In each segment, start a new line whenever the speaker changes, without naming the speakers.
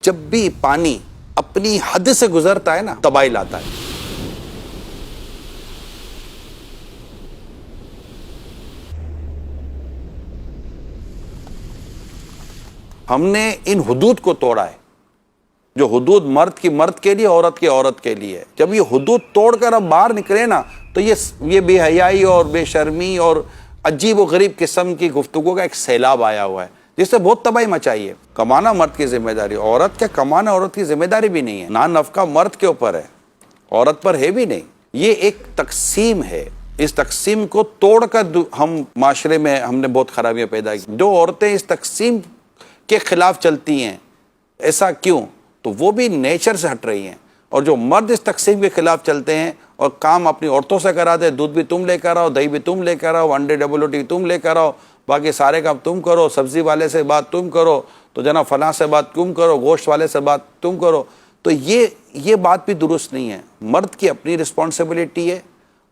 جب بھی پانی اپنی حد سے گزرتا ہے نا تباہی لاتا ہے. ہم نے ان حدود کو توڑا ہے، جو حدود مرد کی مرد کے لیے، عورت کی عورت کے لیے. جب یہ حدود توڑ کر ہم باہر نکلے نا تو یہ بے حیائی اور بے شرمی اور عجیب و غریب قسم کی گفتگو کا ایک سیلاب آیا ہوا ہے جس سے بہت تباہی مچائی ہے. کمانا مرد کی ذمہ داری، عورت کیا کمانا عورت کی ذمہ داری بھی نہیں ہے. نان نفقہ مرد کے اوپر ہے، عورت پر ہے بھی نہیں. یہ ایک تقسیم ہے. اس تقسیم کو توڑ کر ہم معاشرے میں ہم نے بہت خرابیاں پیدا کی. جو عورتیں اس تقسیم کے خلاف چلتی ہیں، ایسا کیوں؟ تو وہ بھی نیچر سے ہٹ رہی ہیں. اور جو مرد اس تقسیم کے خلاف چلتے ہیں اور کام اپنی عورتوں سے کراتے ہیں، دودھ بھی تم لے کر آؤ، دہی بھی تم لے کر آؤ، انڈے ڈبل روٹی تم لے کر آؤ، باقی سارے کام تم کرو، سبزی والے سے بات تم کرو، تو جناب فلاں سے بات تم کرو، گوشت والے سے بات تم کرو. تو یہ بات بھی درست نہیں ہے. مرد کی اپنی رسپانسبلٹی ہے،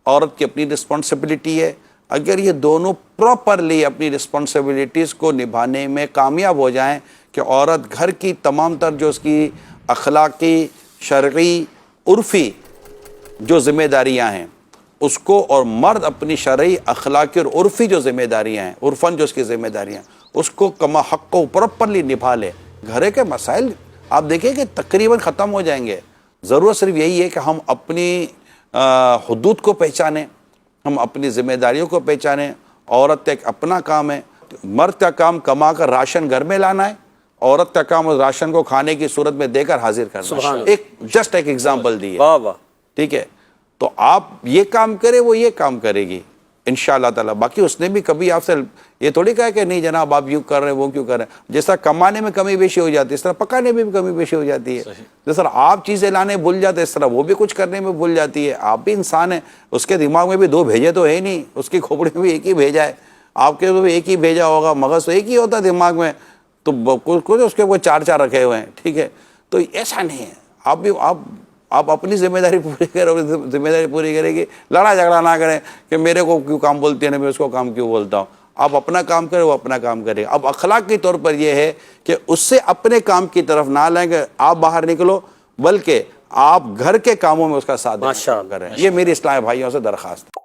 عورت کی اپنی رسپانسبلٹی ہے. اگر یہ دونوں پراپرلی اپنی رسپانسبلٹیز کو نبھانے میں کامیاب ہو جائیں کہ عورت گھر کی تمام تر جو اس کی اخلاقی، شرعی، عرفی جو ذمہ داریاں ہیں اس کو، اور مرد اپنی شرعی، اخلاقی اور عرفی جو ذمہ داریاں ہیں، عرفاً جو اس کی ذمہ داریاں ہیں، اس کو کما حق کو پراپرلی نبھا لے، گھر کے مسائل آپ دیکھیں کہ تقریباً ختم ہو جائیں گے. ضرورت صرف یہی ہے کہ ہم اپنی حدود کو پہچانیں، ہم اپنی ذمہ داریوں کو پہچانیں. عورت کا ایک اپنا کام ہے، مرد کا کام کما کر راشن گھر میں لانا ہے، عورت کا کام اس راشن کو کھانے کی صورت میں دے کر حاضر کرنا ہے. جسٹ ایک ایگزامپل دی ہے، ٹھیک ہے؟ تو آپ یہ کام کرے، وہ یہ کام کرے گی انشاءاللہ تعالیٰ. باقی اس نے بھی کبھی آپ سے یہ تھوڑی کہا کہ نہیں جناب آپ یوں کر رہے ہیں، وہ کیوں کر رہے ہیں. جس طرح کمانے میں کمی بیشی ہو جاتی ہے، اس طرح پکانے میں بھی کمی بیشی ہو جاتی ہے. جس طرح آپ چیزیں لانے بھول جاتے ہیں، اس طرح وہ بھی کچھ کرنے میں بھول جاتی ہے. آپ بھی انسان ہیں، اس کے دماغ میں بھی دو بھیجے تو ہے نہیں، اس کی کھوپڑی میں بھی ایک ہی بھیجا ہے، آپ کے بھی ایک ہی بھیجا ہوگا، مغز تو ایک ہی ہوتا ہے دماغ میں، تو کچھ اس کے وہ چار چار رکھے ہوئے ہیں. ٹھیک ہے، تو ایسا نہیں ہے. آپ اپنی ذمہ داری پوری کرو، ذمہ داری پوری کرے گی. لڑا جھگڑا نہ کریں کہ میرے کو کیوں کام بولتی ہے نا میں اس کو کام کیوں بولتا ہوں. آپ اپنا کام کریں، وہ اپنا کام کرے. اب اخلاق کے طور پر یہ ہے کہ اس سے اپنے کام کی طرف نہ لیں کہ آپ باہر نکلو، بلکہ آپ گھر کے کاموں میں اس کا ساتھ کریں. یہ میری اسلامی بھائیوں سے درخواست ہے.